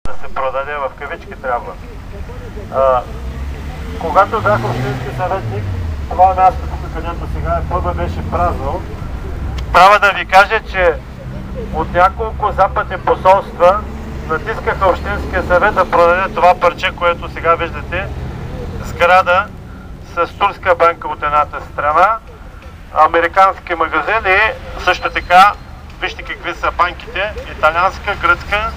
да се продаде в кавички трябва. Когато бях общински съветник, това място тук, където сега е пъба, беше празно. Трябва да ви кажа, че от няколко западни посолства натискаха Общинския съвет да продаде това парче, което сега виждате, сграда с турска банка от едната страна, американски магазин и също така, вижте какви са банките, италианска, гръцка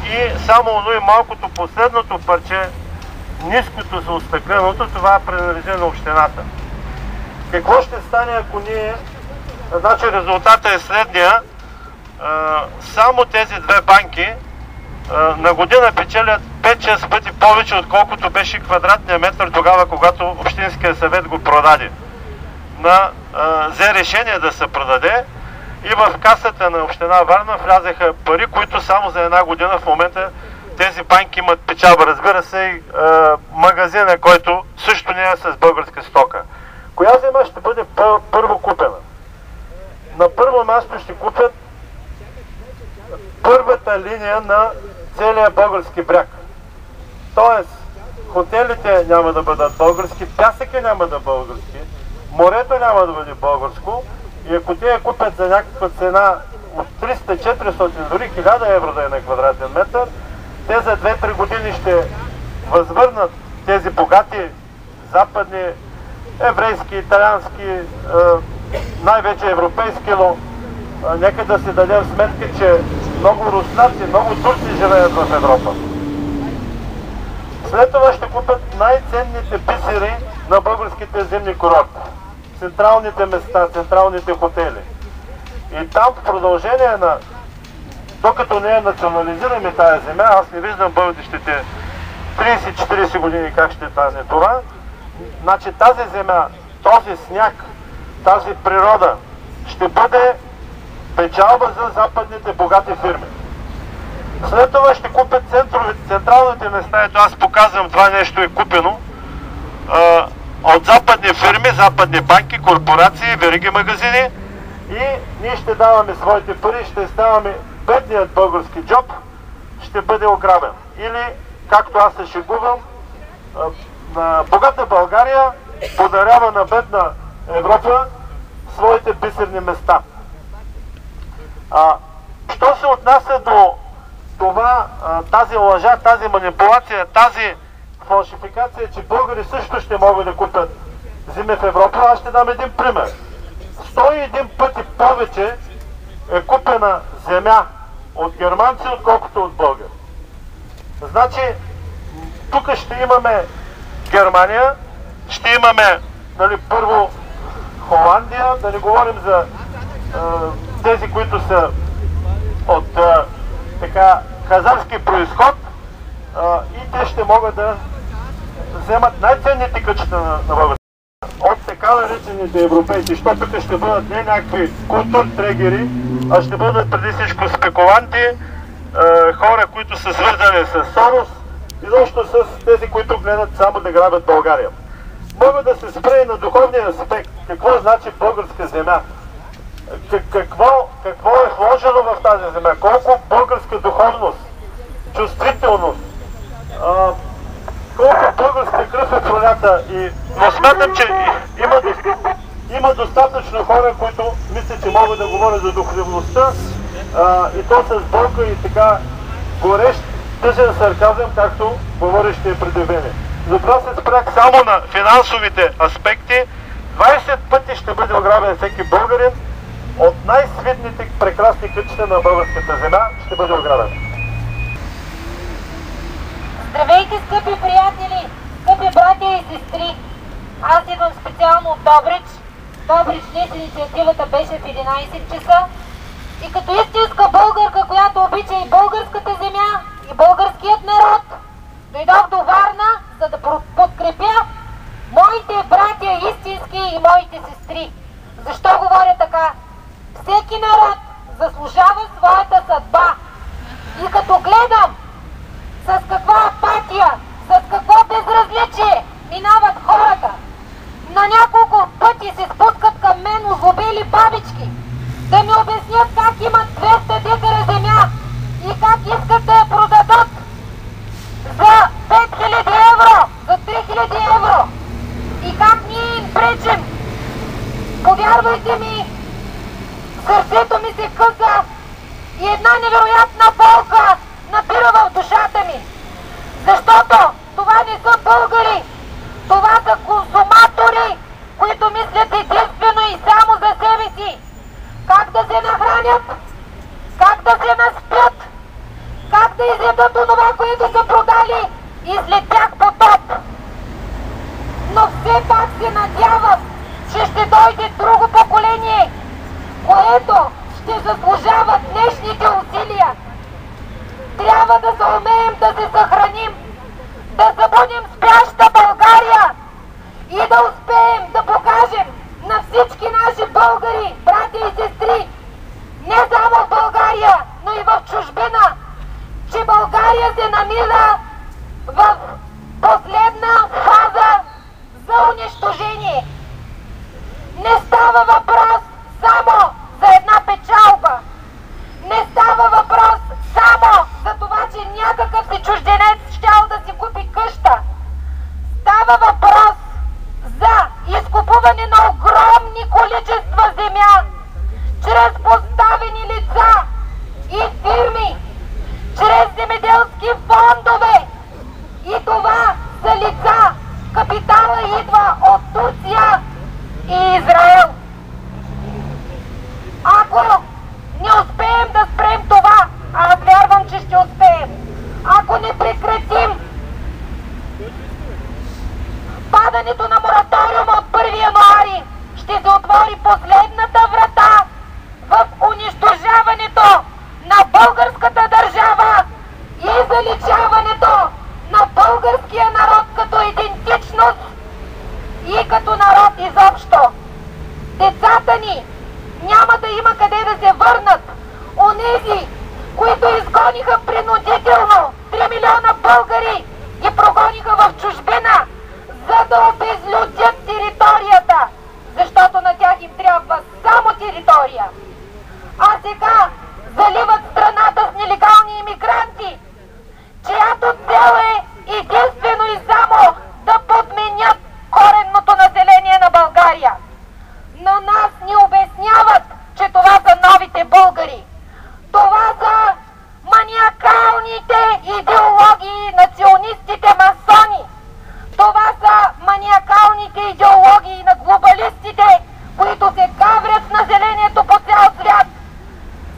и само оно и малкото последното парче, ниското за остъкленото, това принадлежи на общината. Какво ще стане, ако ние... Значи резултата е следния. Само тези две банки на година печелят 5-6 пъти повече, отколкото беше квадратния метър тогава, когато Общинския съвет го продаде. Взе решение да се продаде и в касата на община Варна влязаха пари, които само за една година в момента тези банки имат печалба. Разбира се и магазина, който също не е с българска стока. Коя земя ще бъде първо купена? На първо място ще купят първата линия на целия български бряг. Тоест, хотелите няма да бъдат български, пясъка няма да български, морето няма да бъде българско и ако те я купят за някаква цена от 300-400, дори 1000 евро да е на квадратен метър, те за 2-3 години ще възвърнат тези богати западни, еврейски, италиански, най-вече европейски, но нека да си дадем сметка, че много руснаци, много турци живеят в Европа. След това ще купят най-ценните бисери на българските зимни курорти. Централните места, централните хотели. И там в продължение на... Докато не национализираме тая земя, аз не виждам бъдещите 30-40 години как ще стане това. Значи тази земя, този сняг, тази природа ще бъде печалба за западните богати фирми. След това ще купят централните места, ето аз показвам това нещо е купено от западни фирми, западни банки, корпорации, вериги магазини и ние ще даваме своите пари, ще ставаме бедният български джоб, ще бъде ограбен. Или, както аз се шегувам, на богата България подарява на бедна Европа своите бисерни места. Що се отнася до това, тази лъжа, тази манипулация, тази фалшификация, че българи също ще могат да купят земи в Европа, аз ще дам един пример. 101 пъти повече е купена земя от германци, отколкото от българи. Значи, тук ще имаме Германия, ще имаме, нали, първо Холандия, да не говорим за тези, които са от така хазарски произход и те ще могат да вземат най-ценните кътчета на българите. От така наречените европейци, защото тук ще бъдат не някакви културтрегери, а ще бъдат преди всичко спекуланти, хора, които са свързани с Сорос и защо с тези, които гледат само да грабят България. Мога да се спре на духовния аспект. Какво значи българска земя? Какво е вложено в тази земя? Колко българска духовност, чувствителност, колко българска кръв е пролята. Но смятам, че има достатъчно хора, които мислят, че могат да говорят за духовността и то с болка и така горещ, тъжен сарказъм, както говорещия преди мене. Затова се спрях само на финансовите аспекти. 20 пъти ще бъде ограбен всеки българин от най-свидните прекрасни кътчета на българската земя ще бъде ограбен. Здравейте, скъпи приятели, скъпи братя и сестри! Аз идвам специално от Добрич. Добрич днес инициативата беше в 11 часа. И като истинска българка, която обича и българската земя, и българският народ, дойдох до Варна, за да подкрепя моите братя истински и моите сестри. Защо говоря така? Всеки народ заслужава своята съдба. И като гледам с каква апатия, с какво безразличие минават хората, на няколко пъти се спускат към мен озлобели бабички, да ми обяснят как имат 200 декара земя и как искат да я продадат за 5000 евро, за 3000 евро и как ние им пречим. Повярвайте ми, сърцето ми се къса и една невероятна болка набира в душата ми. Защото това не са българи, това са консуматори, които мислят единствено и само за себе си. Как да се нахранят, как да се наспят, как да изядат онова, което са продали и след тях потоп. Но все пак се надявам, че ще дойде друго поколение, което ще заслужава днешните усилия. Трябва да съумеем да се съхраним, да събудим спяща България и да успеем да покажем на всички наши българи, братя и сестри, не само в България, но и в чужбина, че България се намира в последна фаза за унищожение. Не става въпрос само за една печалба. Не става въпрос само за това, че някакъв си чужденец щял да си купи къща. Става въпрос за изкупуване на огромни количества земя чрез поставени лица и фирми, чрез земеделски фондове. И това са лица. Капитала идва от Турция и Израел. Ако не успеем да спрем това, аз вярвам, че ще успеем, ако не прекратим падането на мораториума от 1 януари, ще се отвори последната врата в унищожаването на българската държава и заличаването на българския народ като идентичност и като народ изобщо. Децата ни няма да има къде да се върнат. Онези, които изгониха принудително 3 милиона българи, ги прогониха в чужбина, за да обезлюдят територията, защото на тях им трябва само територия. А сега заливат страната с нелегални имигранти, чиято цел е единствено и само да подменят коренното население на България. На нас ни обясняват, че това са новите българи. Това са маниакалните идеологии, националистите масони. Това са маниакалните идеологии на глобалистите, които се гаврят с населението по цял свят.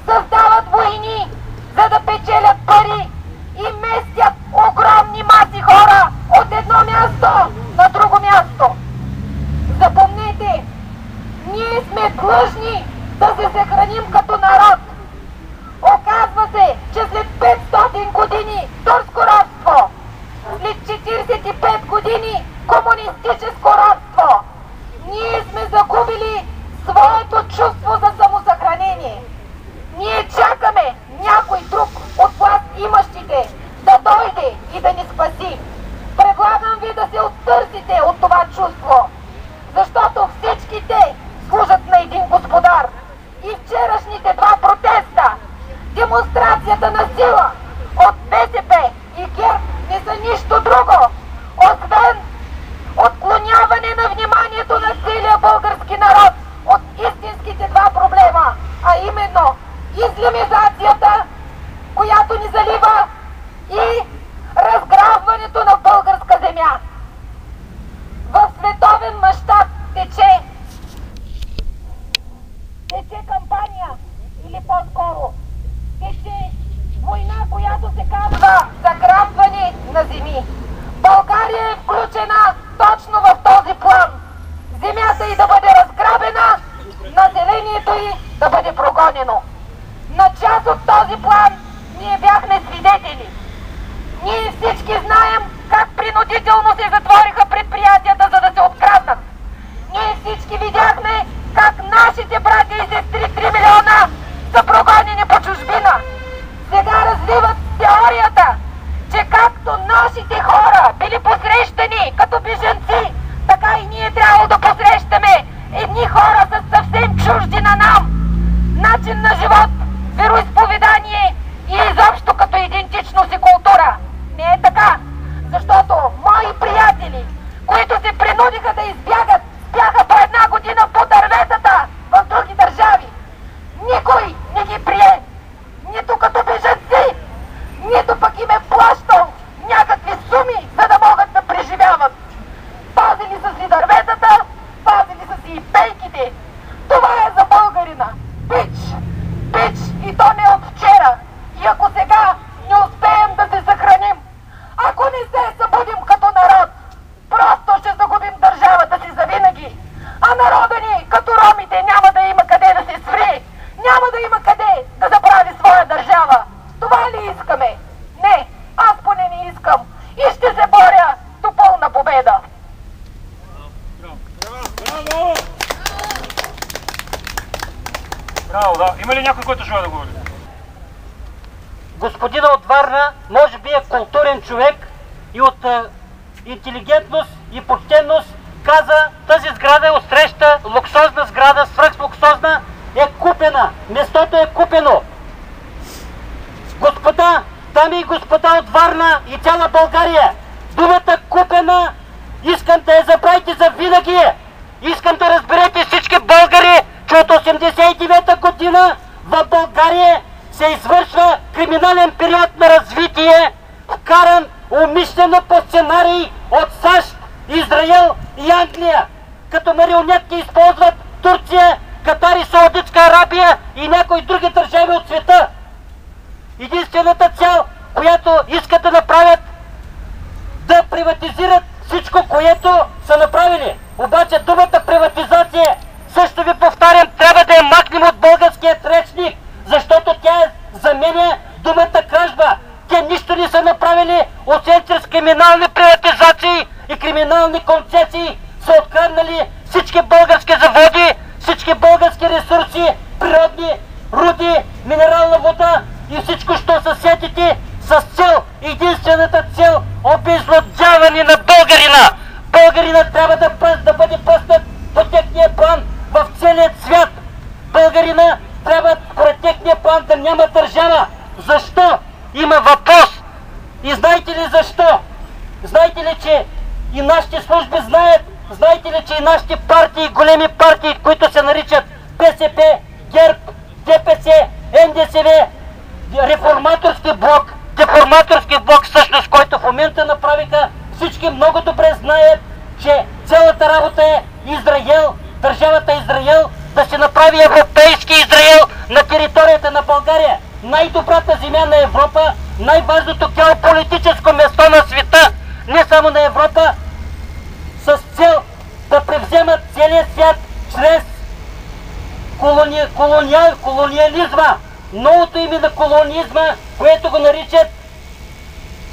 Създават войни, за да печелят пари и местят огромни маси хора от едно място на друго място. Запомнете, ние сме длъжни да се съхраним като народ. Оказва се, че след 500 години турско робство, след 45 години комунистическо робство, ние сме загубили своето чувство за самосъхранение. Ние чакаме някой друг от власт имащите да дойде и да ни спаси. Предлагам ви да се оттърсите от това чувство, защото всички те служат на един господар. И вчерашните два протеста, демонстрацията на сила от БСП и ГЕРБ не са нищо друго, освен отклоняване на вниманието на целия български народ от истинските два проблема, а именно ислямизацията, която ни залива, и разграбването на българска земя. В световен мащаб тече кампания, или по-скоро тече война, която се казва заграбване на земи. България е включена точно в този план. Земята й да бъде разграбена, населението й да бъде прогонено. На част от този план ние бяхме свидетели. Ние всички знаем как принудително се затвориха предприятията, за да се откраднат. Ние всички видяхме как нашите братя и сестри 3 милиона са прогонени по чужбина. Сега развиват теорията, че както нашите хора били посрещани като бежанци, така и ние трябва да посрещаме едни хора с съвсем чужди на нам начин на живот, вероизповедание и изобщо трудиха да избягат, бяха по една година по дърветата в други държави. Никой не ги прие, нито като бежанци, нито пък им е плащал някакви суми, за да могат да преживяват. Пазили са си дърветата, пазили са си и пейките. Това е за българина. Бич! Бич! И то не от вчера. И ако сега не успеем да се съхраним, ако не се събудим като народ, просто ще загубим държавата си завинаги. А народа ни, като ромите, няма да има къде да се сври. Няма да има къде да забрави своя държава. Това ли искаме? Не, аз поне не искам. И ще се боря до пълна победа. Браво! Браво, да. Има ли някой, който желае да говори? Господина от Варна може би е културен човек и от интелигентност и почтенност каза, тази сграда е отсреща, луксозна сграда, свръхлуксозна, е купена. Местото е купено. Господа, дами и господа от Варна и цяла България, думата купена искам да я забравите за винаги. Искам да разберете всички българи, че от 89-та година в България се извършва криминален период на развитие, вкаран умишлено по сценарий от САЩ, Израел и Англия. Като марионетки използват Турция, Катар и Саудитска Арабия и някои други държави от света. Единствената цел, която искат да направят, да приватизират всичко, което са направили. Обаче думата приватизация, също ви повтарям, трябва да я махнем от българския речник, защото тя заменя думата кражба. Те нищо не са направили, освен чрез криминални приватизации и криминални концесии са откраднали всички български заводи, всички български ресурси, природни руди, минерална вода и всичко, що се сетите, с цел, единствената цел, обезлюдяване на българина. Българина трябва да бъде пъснат по техния план в целия свят. Българина трябва според техния план да няма държава. Защо? Има въпрос. И знаете ли защо? Знаете ли, че и нашите служби знаят? Знаете ли, че и нашите партии, големи партии, които се наричат БСП, ГЕРБ, ДПС, НДСВ, реформаторски блок, деформаторски блок, всъщност, който в момента направиха, всички много добре знаят, че цялата работа е Израел, държавата Израел, да се направи европейски Израел на територията на България. Най-добрата земя на Европа, най-важното геополитическо место на света, не само на Европа, с цел да превземат целия свят чрез колониализма. Новото име на колониализма, което го наричат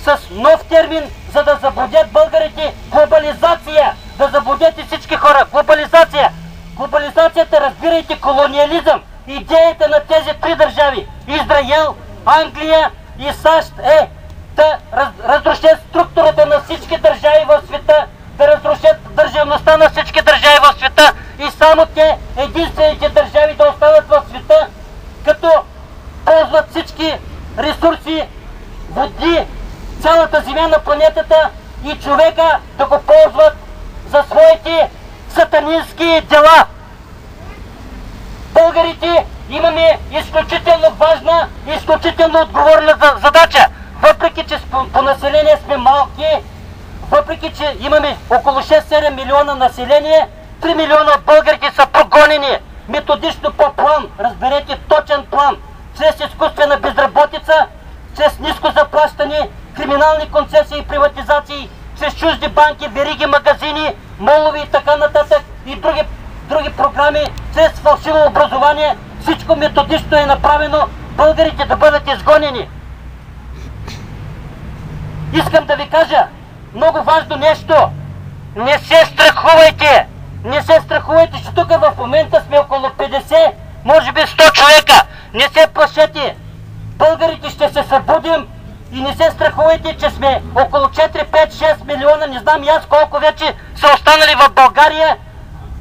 с нов термин, за да заблудят българите, глобализация. Да заблудят и всички хора. Глобализация. Глобализацията, разбирайте, колониализъм. Идеята на тези три държави, Израел, Англия и САЩ, е да разрушат структурата на всички държави в света, да разрушат държавността на всички държави в света и само те, единствените държави, да остават в света, като ползват всички ресурси, води, цялата земя на планетата и човека да го ползват за своите сатанински дела. Българите имаме изключително важна, изключително отговорна задача. Въпреки че по население сме малки, въпреки че имаме около 6-7 милиона население, 3 милиона от българите са прогонени методично по план, разберете, точен план, чрез изкуствена безработица, чрез ниско заплащане, криминални концесии и приватизации, чрез чужди банки, вериги, магазини, молови и така нататък и други програми, чрез фалшиво образование. Всичко методично е направено българите да бъдат изгонени. Искам да ви кажа много важно нещо. Не се страхувайте! Не се страхувайте, че тук в момента сме около 50, може би 100 човека. Не се плашете! Българите ще се събудим и не се страхувайте, че сме около 4, 5, 6 милиона, не знам и аз колко вече са останали в България,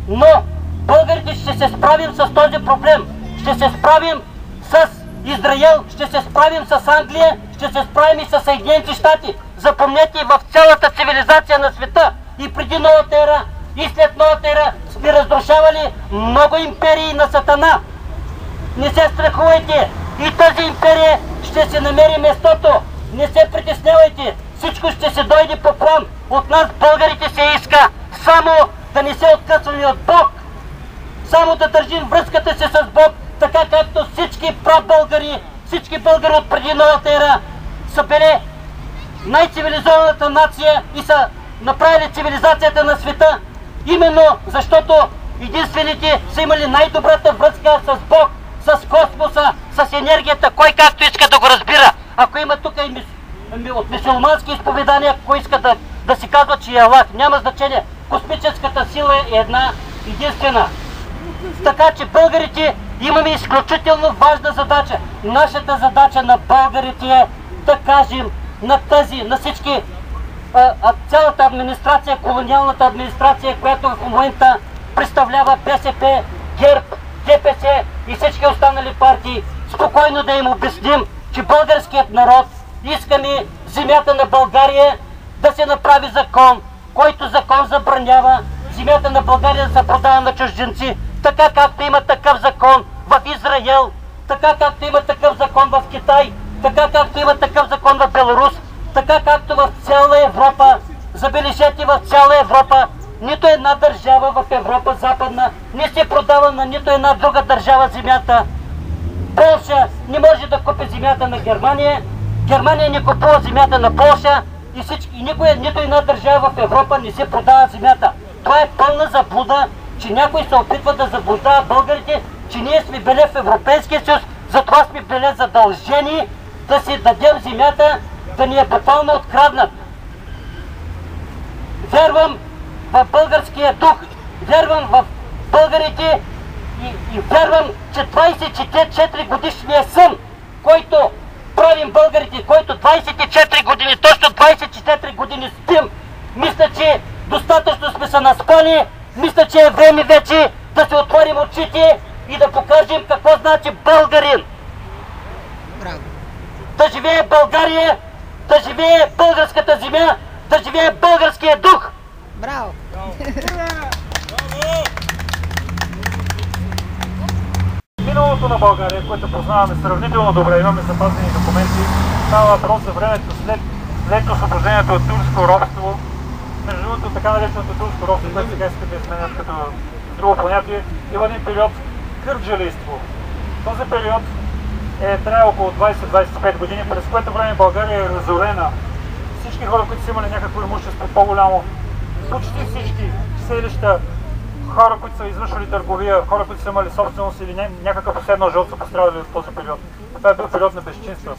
но българите ще се справим с този проблем. Ще се справим с Израел, ще се справим с Англия, ще се справим и с Съединените щати. Запомнете, в цялата цивилизация на света и преди новата ера и след новата ера сме разрушавали много империи на Сатана. Не се страхувайте, и тази империя ще се намери местото. Не се притеснявайте, всичко ще се дойде по план. От нас, българите, се иска само да не се откъсваме от Бог, само да държим връзката си с Бог, така както всички прабългари, всички българи от преди новата ера са били най-цивилизованата нация и са направили цивилизацията на света, именно защото единствените са имали най-добрата връзка с Бог, с космоса, с енергията, кой както иска да го разбира. Ако има тук и от мюсюлмански изповедания, кой иска да си казва, че е Аллах, няма значение. Космическата сила е една единствена. Така че българите имаме изключително важна задача. Нашата задача на българите е да кажем на всички, цялата администрация, колониалната администрация, която в момента представлява БСП, ГЕРБ, ДПС и всички останали партии, спокойно да им обясним, че българският народ искаме земята на България да се направи закон, който закон забранява земята на България да се продава на чужденци, така както има такъв закон в Израел, така както има такъв закон в Китай, така както има такъв закон в Беларус, така както в цяла Европа. Забележете, в цяла Европа нито една държава в Европа западна не се продава на нито една друга държава земята. Полша не може да купи земята на Германия, Германия не купува земята на Полша и нито една държава в Европа не се продава земята. Това е пълна заблуда, че някой се опитва да заблуждава българите, че ние сме били в Европейския съюз, затова сме били задължени да си дадем земята, да ни е буквално откраднат. Вярвам в българския дух, вярвам в българите и вярвам, че 24 годишния сън, който правим българите, който 24 години, точно 24 години спим, мисля, че достатъчно сме се наспали, мисля, че е време вече да се отворим очите и да покажем какво значи българин. Браво. Да живее България, да живее българската земя, да живее българския дух. Браво. Миналото на България, което познаваме сравнително добре, имаме запазени документи, става въпрос за времето след освобождението от турско робство. Между другото, така нареченото турско робство, което сега искат да изменят като друго понятие, има един период кърджалийство. Този период е траял около 20-25 години, през което време България е разорена. Всички хора, които са имали някакво имущество по-голямо, почти всички селища, хора, които са извършвали търговия, хора, които са имали собственост или някакъв уседнал живот, са пострадали в този период. Това е бил период на безчинство.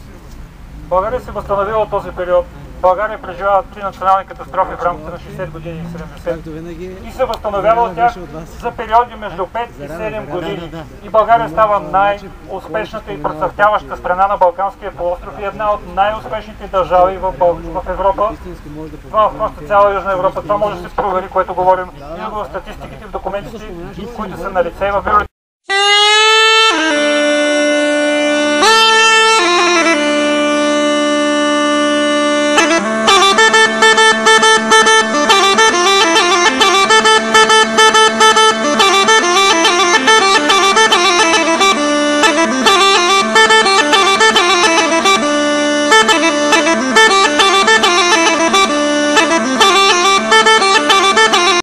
България се възстановила от този период. България преживява 3 национални катастрофи в рамките на 60 години и 70 и се възстановява от тях за периоди между 5 и 7 години. И България става най-успешната и процъфтяваща страна на Балканския полуостров и една от най-успешните държави в Европа. Това в цяла Южна Европа. Това може да се провери, което говорим и в статистиките, в документите, които са налице в